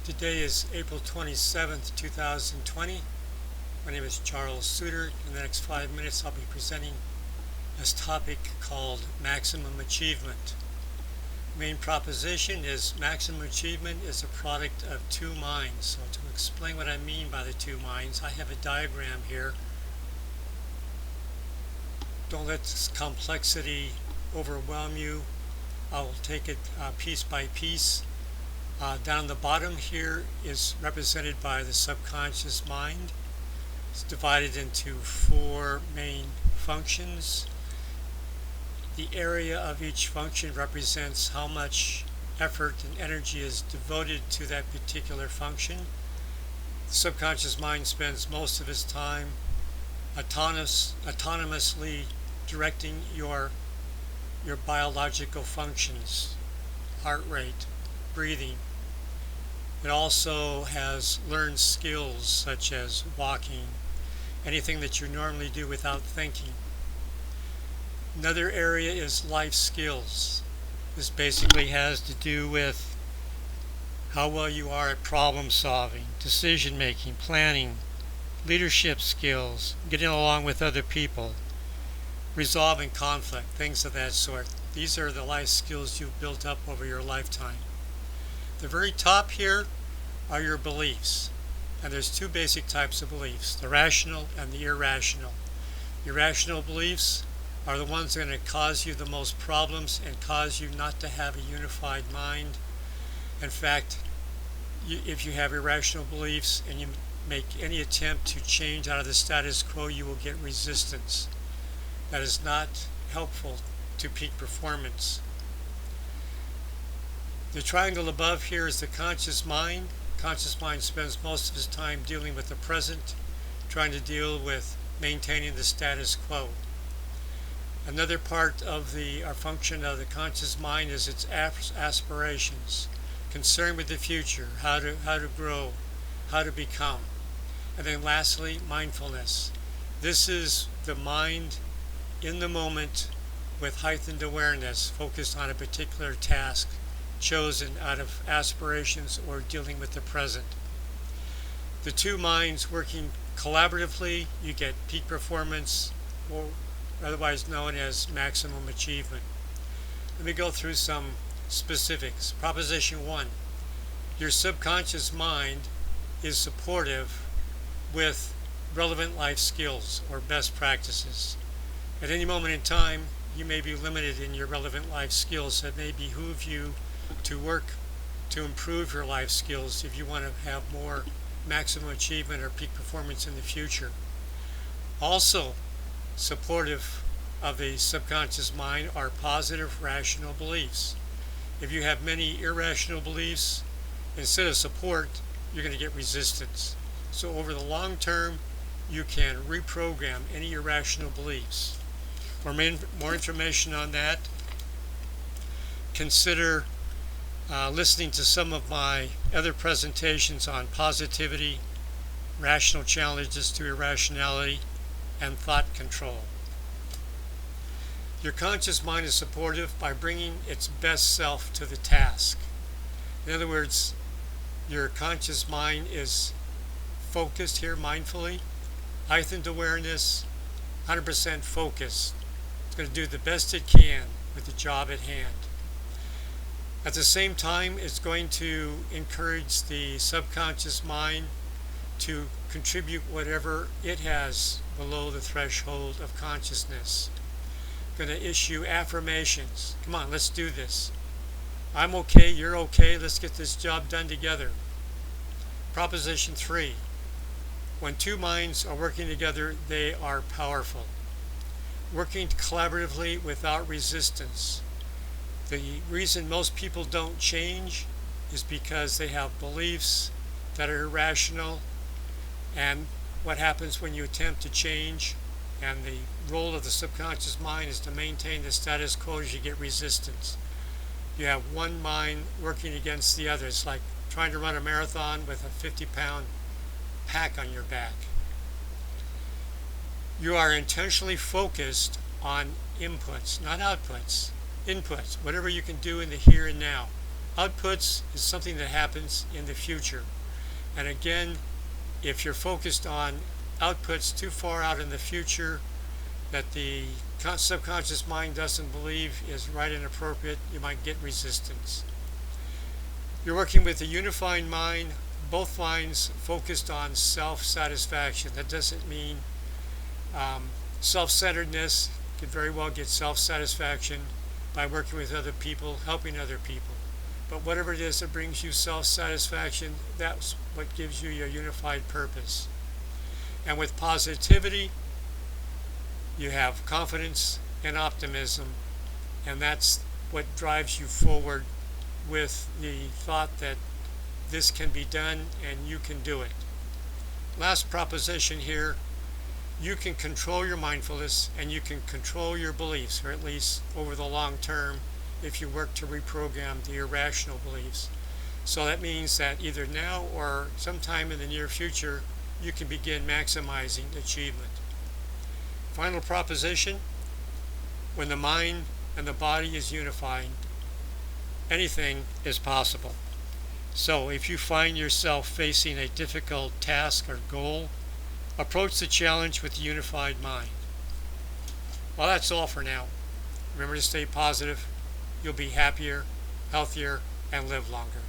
Today is April 27th, 2020. My name is Charles Suter. In the next 5 minutes I'll be presenting this topic called maximum achievement. Main proposition is maximum achievement is a product of two minds. So to explain what I mean by the two minds, I have a diagram here. Don't let this complexity overwhelm you. I'll take it piece by piece. Down the bottom here is represented by the subconscious mind. It's divided into four main functions. The area of each function represents how much effort and energy is devoted to that particular function. The subconscious mind spends most of its time autonomously directing your biological functions, heart rate, breathing. It also has learned skills such as walking, anything that you normally do without thinking. Another area is life skills. This basically has to do with how well you are at problem solving, decision making, planning, leadership skills, getting along with other people, resolving conflict, things of that sort. These are the life skills you've built up over your lifetime. The very top here are your beliefs. And there's two basic types of beliefs, the rational and the irrational. Irrational beliefs are the ones that are going to cause you the most problems and cause you not to have a unified mind. In fact, if you have irrational beliefs and you make any attempt to change out of the status quo, you will get resistance. That is not helpful to peak performance. The triangle above here is the conscious mind. Conscious mind spends most of its time dealing with the present, trying to deal with maintaining the status quo. Another part of our function of the conscious mind is its aspirations, concern with the future, how to grow, how to become. And then lastly, mindfulness. This is the mind in the moment with heightened awareness, focused on a particular task, chosen out of aspirations or dealing with the present. The two minds working collaboratively, you get peak performance, or otherwise known as maximum achievement. Let me go through some specifics. Proposition 1. Your subconscious mind is supportive with relevant life skills or best practices. At any moment in time, you may be limited in your relevant life skills, so it may behoove you to work to improve your life skills if you want to have more maximum achievement or peak performance in the future. Also supportive of the subconscious mind are positive rational beliefs. If you have many irrational beliefs, instead of support, you're going to get resistance. So over the long term, you can reprogram any irrational beliefs. For more information on that, consider listening to some of my other presentations on positivity, rational challenges to irrationality, and thought control. Your conscious mind is supportive by bringing its best self to the task. In other words, your conscious mind is focused here mindfully, heightened awareness, 100% focused. It's going to do the best it can with the job at hand. At the same time, it's going to encourage the subconscious mind to contribute whatever it has below the threshold of consciousness. Going to issue affirmations. Come on, let's do this. I'm okay, you're okay, let's get this job done together. Proposition 3. When two minds are working together, they are powerful. Working collaboratively without resistance. The reason most people don't change is because they have beliefs that are irrational, and what happens when you attempt to change, and the role of the subconscious mind is to maintain the status quo as you get resistance. You have one mind working against the other. It's like trying to run a marathon with a 50-pound pack on your back. You are intentionally focused on inputs, not outputs. Inputs, whatever you can do in the here and now. Outputs is something that happens in the future. And again, if you're focused on outputs too far out in the future that the subconscious mind doesn't believe is right and appropriate, you might get resistance. You're working with a unified mind, both minds focused on self-satisfaction. That doesn't mean self-centeredness. You could very well get self-satisfaction by working with other people, helping other people. But whatever it is that brings you self-satisfaction, that's what gives you your unified purpose. And with positivity, you have confidence and optimism, and that's what drives you forward with the thought that this can be done and you can do it. Last proposition here, you can control your mindfulness and you can control your beliefs, or at least over the long term, if you work to reprogram the irrational beliefs. So that means that either now or sometime in the near future, you can begin maximizing achievement. Final proposition, when the mind and the body is unified, anything is possible. So if you find yourself facing a difficult task or goal, approach the challenge with a unified mind. Well, that's all for now. Remember to stay positive. You'll be happier, healthier, and live longer.